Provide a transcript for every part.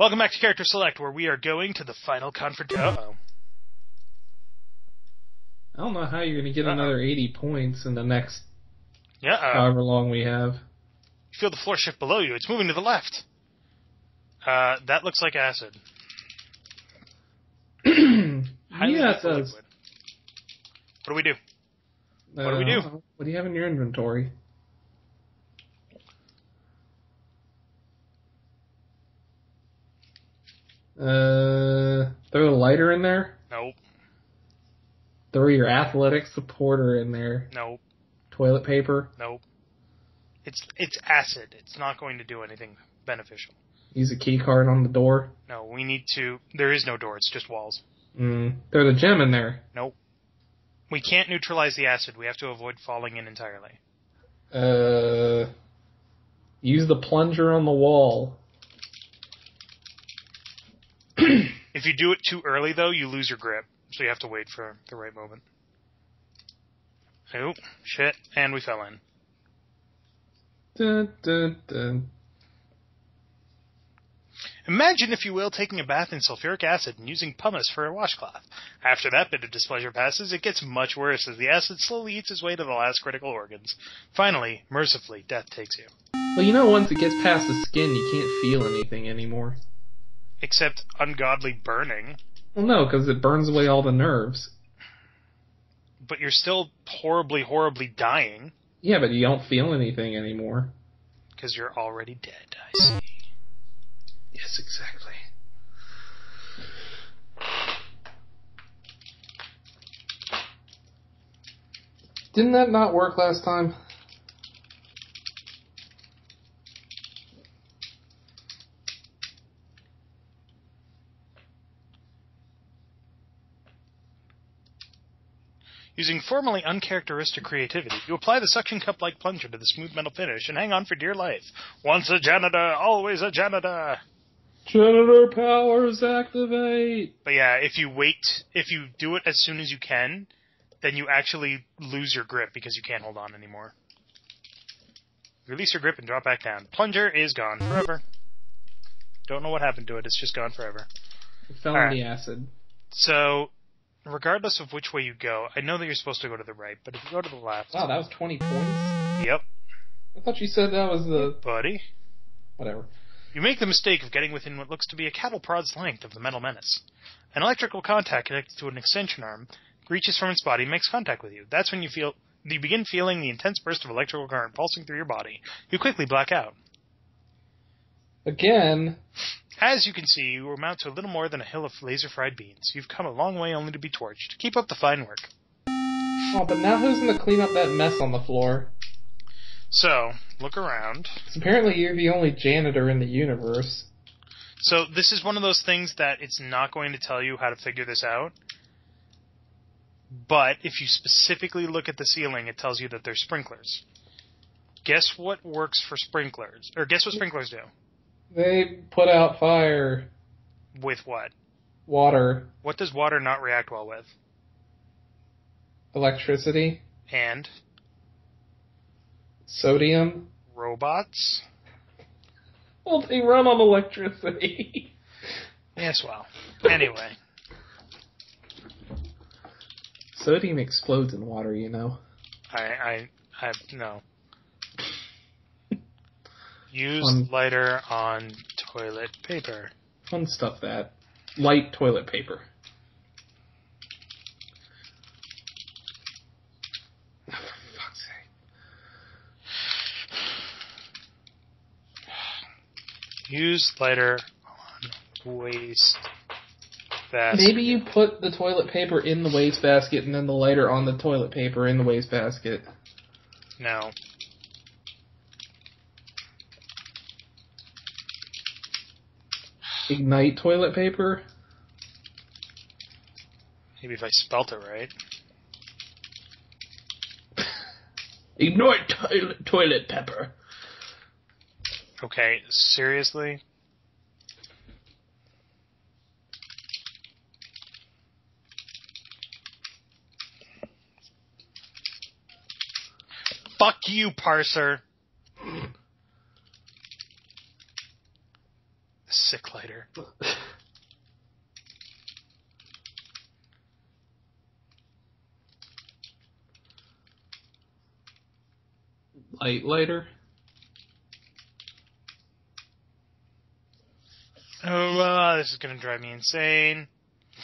Welcome back to Character Select, where we are going to the final confrontation. Uh-oh. I don't know how you're going to get another 80 points in the next however long we have. You feel the floor shift below you. It's moving to the left. That looks like acid. Yeah, it does. Liquid. What do we do? What do we do? What do you have in your inventory? Throw a lighter in there? Nope. Throw your athletic supporter in there? Nope. Toilet paper? Nope. It's acid. It's not going to do anything beneficial. Use a key card on the door? No, we need to... There is no door. It's just walls. Throw the gem in there? Nope. We can't neutralize the acid. We have to avoid falling in entirely. Use the plunger on the wall. If you do it too early, though, you lose your grip. So you have to wait for the right moment. Oh, shit. And we fell in. Dun, dun, dun. Imagine, if you will, taking a bath in sulfuric acid and using pumice for a washcloth. After that bit of displeasure passes, it gets much worse as the acid slowly eats its way to the last critical organs. Finally, mercifully, death takes you. Well, you know, once it gets past the skin, you can't feel anything anymore. Except ungodly burning. Well, no, because it burns away all the nerves. But you're still horribly, horribly dying. Yeah, but you don't feel anything anymore. Because you're already dead, I see. Yes, exactly. Didn't that not work last time? Using formerly uncharacteristic creativity, you apply the suction cup-like plunger to the smooth metal finish and hang on for dear life. Once a janitor, always a janitor. Janitor powers activate. But yeah, if you do it as soon as you can, then you actually lose your grip because you can't hold on anymore. Release your grip and drop back down. Plunger is gone forever. Don't know what happened to it. It's just gone forever. It fell in the acid. So, regardless of which way you go, I know that you're supposed to go to the right, but if you go to the left... Wow, that was 20 points? Yep. I thought you said that was the... Buddy. Whatever. You make the mistake of getting within what looks to be a cattle prod's length of the metal menace. An electrical contact connected to an extension arm reaches from its body and makes contact with you. That's when you begin feeling the intense burst of electrical current pulsing through your body. You quickly black out. Again? As you can see, you amount to a little more than a hill of laser-fried beans. You've come a long way only to be torched. Keep up the fine work. Oh, but now who's going to clean up that mess on the floor? So, look around. Apparently you're the only janitor in the universe. So, this is one of those things that it's not going to tell you how to figure this out. But, if you specifically look at the ceiling, it tells you that there's sprinklers. Guess what works for sprinklers? Or guess what sprinklers do? They put out fire. With what? Water. What does water not react well with? Electricity. And? Sodium. Robots? Well, they run on electricity. Yes, well. Anyway. Sodium explodes in water, you know. I no. Use lighter on toilet paper. Fun stuff, that. Light toilet paper. Oh, for fuck's sake. Use lighter on waste basket. Maybe you put the toilet paper in the wastebasket and then the lighter on the toilet paper in the wastebasket. No. Ignite toilet paper? Maybe if I spelt it right. Ignite toilet pepper. Okay, seriously? Fuck you, Parser. Sick lighter. Lighter? Oh, this is gonna drive me insane.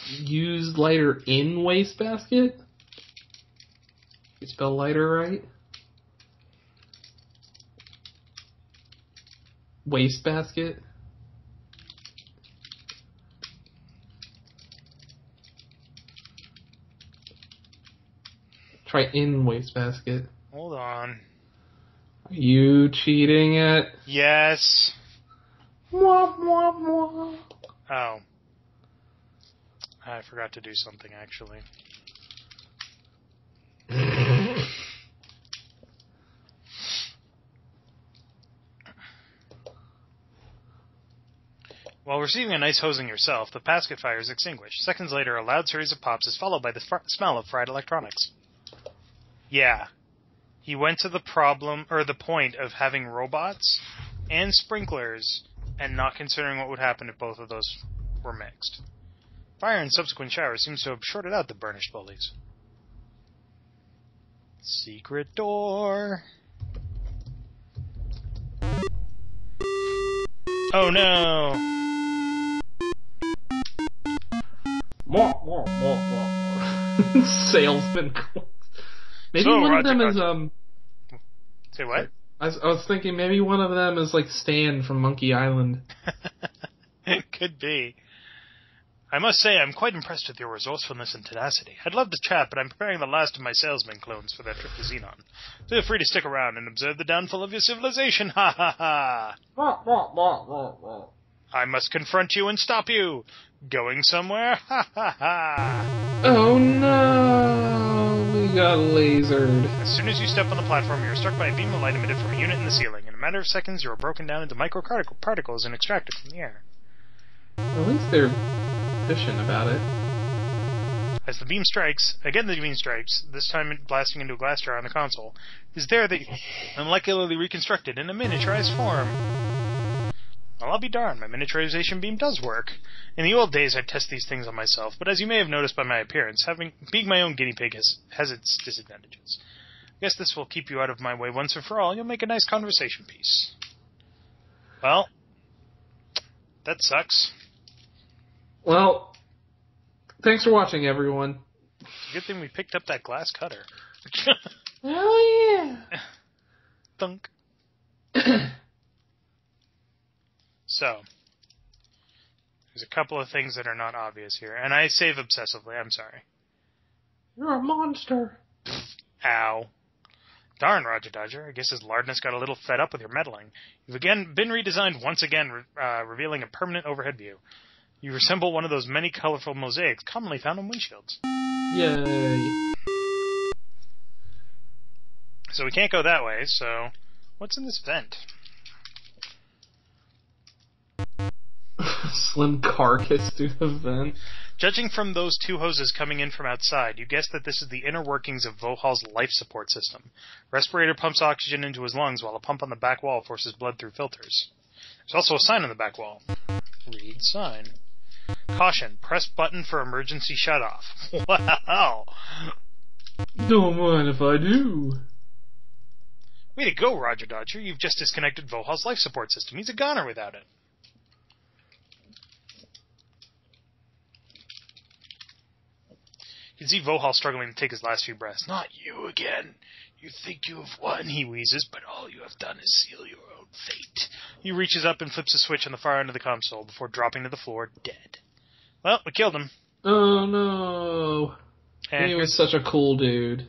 Use lighter in wastebasket? You spell lighter right? Wastebasket? Try in wastebasket. Hold on. Are you cheating it? Yes. Mwah, mwah, mwah. Oh. I forgot to do something, actually. While receiving a nice hosing yourself, the basket fire is extinguished. Seconds later, a loud series of pops is followed by the smell of fried electronics. Yeah. He went to the point of having robots and sprinklers and not considering what would happen if both of those were mixed. Fire and subsequent showers seems to have shorted out the burnished bullies. Secret door. Oh no! Salesman. Maybe so, one Roger, of them is Say what? I was thinking maybe one of them is like Stan from Monkey Island. It could be. I must say, I'm quite impressed with your resourcefulness and tenacity. I'd love to chat, but I'm preparing the last of my salesman clones for their trip to Xenon. Feel free to stick around and observe the downfall of your civilization. Ha ha ha! I must confront you and stop you. Going somewhere? Ha ha ha! Oh no! We got lasered. As soon as you step on the platform, you are struck by a beam of light emitted from a unit in the ceiling. In a matter of seconds, you are broken down into microparticles and extracted from the air. At least they're efficient about it. As the beam strikes, this time blasting into a glass jar on the console, it is there that you are molecularly reconstructed in a miniaturized form. Well, I'll be darned, my miniaturization beam does work. In the old days, I'd test these things on myself, but as you may have noticed by my appearance, being my own guinea pig has its disadvantages. I guess this will keep you out of my way once and for all. You'll make a nice conversation piece. Well, that sucks. Well, thanks for watching, everyone. Good thing we picked up that glass cutter. Oh, yeah. Thunk. So, there's a couple of things that are not obvious here, and I save obsessively, I'm sorry. You're a monster. Ow. Darn, Roger Dodger, I guess his lardness got a little fed up with your meddling. You've again been redesigned once again, revealing a permanent overhead view. You resemble one of those many colorful mosaics commonly found on windshields. Yay. So we can't go that way, so what's in this vent? Slim carcass through the vent. Judging from those two hoses coming in from outside, you guess that this is the inner workings of Vohal's life support system. Respirator pumps oxygen into his lungs while a pump on the back wall forces blood through filters. There's also a sign on the back wall. Read sign. Caution, press button for emergency shutoff. Wow! Don't mind if I do. Way to go, Roger Dodger. You've just disconnected Vohal's life support system. He's a goner without it. You can see Vohal struggling to take his last few breaths. Not you again. You think you have won, he wheezes, but all you have done is seal your own fate. He reaches up and flips a switch on the far end of the console before dropping to the floor, dead. Well, we killed him. Oh, no. And he was such a cool dude.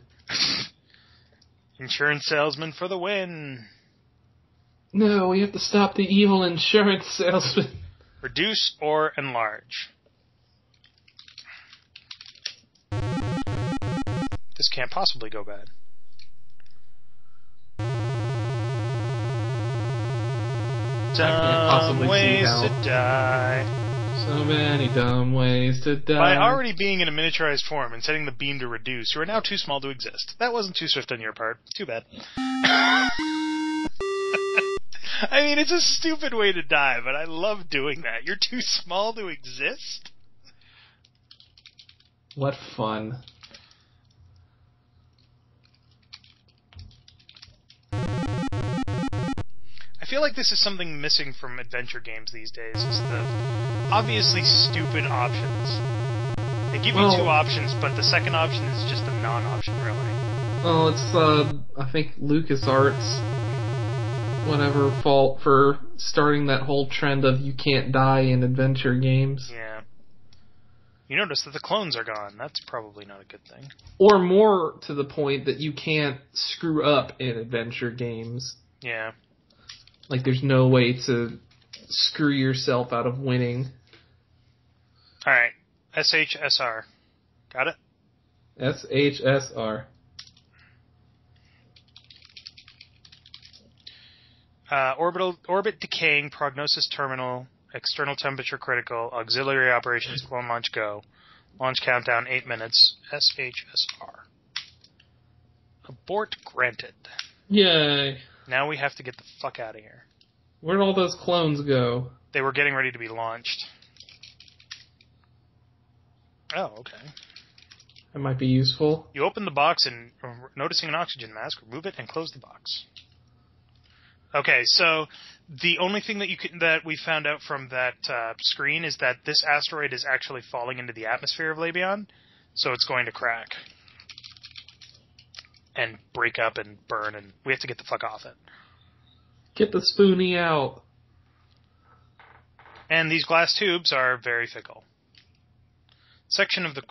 Insurance salesman for the win. No, we have to stop the evil insurance salesman. Reduce or enlarge. This can't possibly go bad. Dumb ways to die. So many dumb ways to die. By already being in a miniaturized form and setting the beam to reduce, you are now too small to exist. That wasn't too swift on your part. Too bad. I mean, it's a stupid way to die, but I love doing that. You're too small to exist? What fun. I feel like this is something missing from adventure games these days, is the obviously stupid options. They give you two options, but the second option is just a non-option, really. Well, it's, I think LucasArts, whatever, fault for starting that whole trend of you can't die in adventure games. Yeah. You notice that the clones are gone. That's probably not a good thing. Or more to the point that you can't screw up in adventure games. Yeah. Like, there's no way to screw yourself out of winning. Alright. SHSR. Got it? SHSR. Orbit decaying, prognosis terminal, external temperature critical, auxiliary operations, clone launch go. Launch countdown 8 minutes. SHSR. Abort granted. Yay. Now we have to get the fuck out of here. Where'd all those clones go? They were getting ready to be launched. Oh, okay. That might be useful. You open the box and, noticing an oxygen mask, remove it and close the box. Okay, so the only thing that we found out from that screen is that this asteroid is actually falling into the atmosphere of Labion, so it's going to crack and break up and burn, and we have to get the fuck off it. Get the spoonie out. And these glass tubes are very fickle. Section of the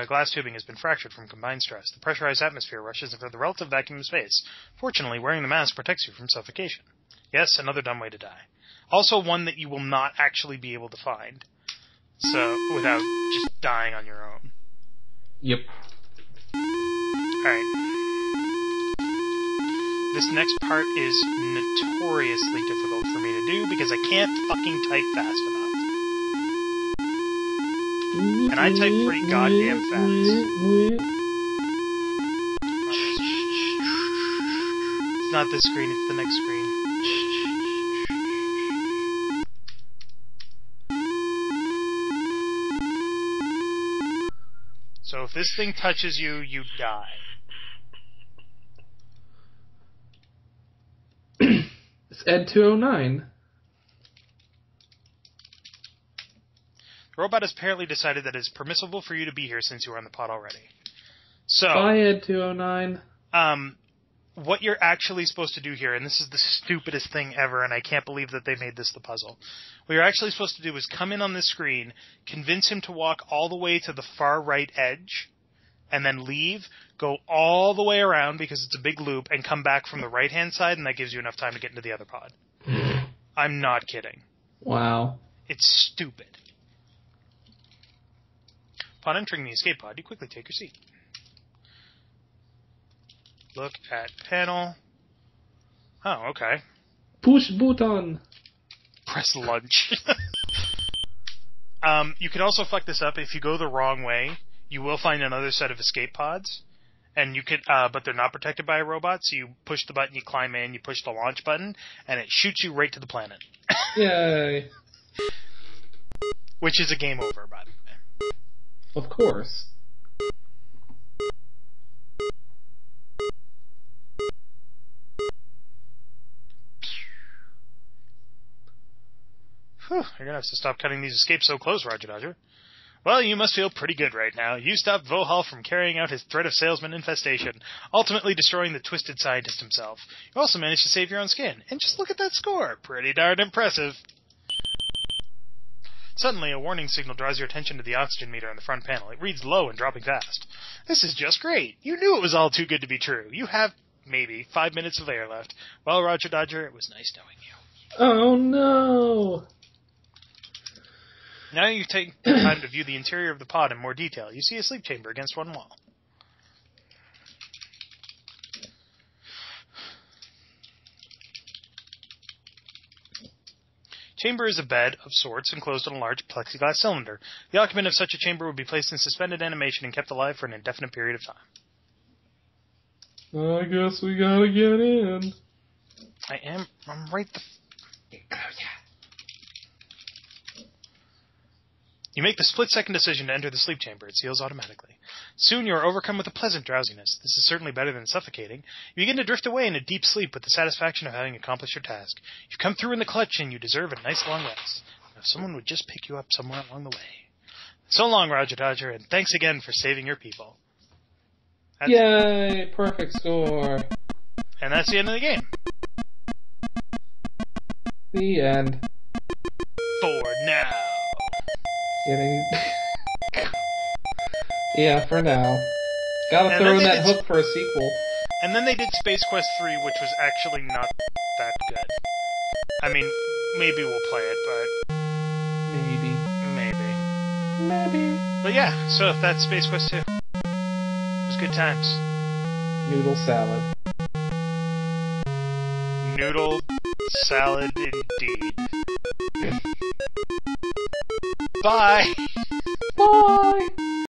glass tubing has been fractured from combined stress. The pressurized atmosphere rushes into the relative vacuum of space. Fortunately, wearing the mask protects you from suffocation. Yes, another dumb way to die. Also one that you will not actually be able to find. So, without just dying on your own. Yep. Alright. This next part is notoriously difficult for me to do because I can't fucking type fast enough. And I type pretty goddamn fast. It's not this screen, it's the next screen. So if this thing touches you, you die. It's Ed 209. The robot has apparently decided that it is permissible for you to be here since you are on the pod already. So, bye, Ed 209. What you're actually supposed to do here, and this is the stupidest thing ever, and I can't believe that they made this the puzzle. What you're actually supposed to do is come in on this screen, convince him to walk all the way to the far right edge, and then leave, go all the way around because it's a big loop, and come back from the right-hand side, and that gives you enough time to get into the other pod. I'm not kidding. Wow. It's stupid. Upon entering the escape pod, you quickly take your seat. Look at panel. Oh, okay. Push button. Press lunch. You can also fuck this up. If you go the wrong way, you will find another set of escape pods. And you could, but they're not protected by a robot, so you push the button, you climb in, you push the launch button, and it shoots you right to the planet. Yay. Which is a game over, by the way. Of course. Whew, you're going to have to stop cutting these escapes so close, Roger Dodger. Well, you must feel pretty good right now. You stopped Vohal from carrying out his threat of salesman infestation, ultimately destroying the twisted scientist himself. You also managed to save your own skin. And just look at that score. Pretty darn impressive. Suddenly, a warning signal draws your attention to the oxygen meter on the front panel. It reads low and dropping fast. This is just great. You knew it was all too good to be true. You have, maybe, 5 minutes of air left. Well, Roger Dodger, it was nice knowing you. Oh, no. Now you take the time to view the interior of the pod in more detail. You see a sleep chamber against one wall. Chamber is a bed of sorts enclosed in a large plexiglass cylinder. The occupant of such a chamber would be placed in suspended animation and kept alive for an indefinite period of time. I guess we gotta get in. I'm right the You make the split-second decision to enter the sleep chamber. It seals automatically. Soon you are overcome with a pleasant drowsiness. This is certainly better than suffocating. You begin to drift away in a deep sleep with the satisfaction of having accomplished your task. You've come through in the clutch, and you deserve a nice long rest. If someone would just pick you up somewhere along the way. So long, Roger Dodger, and thanks again for saving your people. Yay! Perfect score. And that's the end of the game. The end. For now. Getting... yeah, for now. Gotta And throw in then that hook for a sequel. And then they did Space Quest 3, which was actually not that good. I mean, maybe we'll play it, but... Maybe. But yeah, so that's Space Quest 2. It was good times. Noodle salad. Noodle salad indeed. Bye! Bye!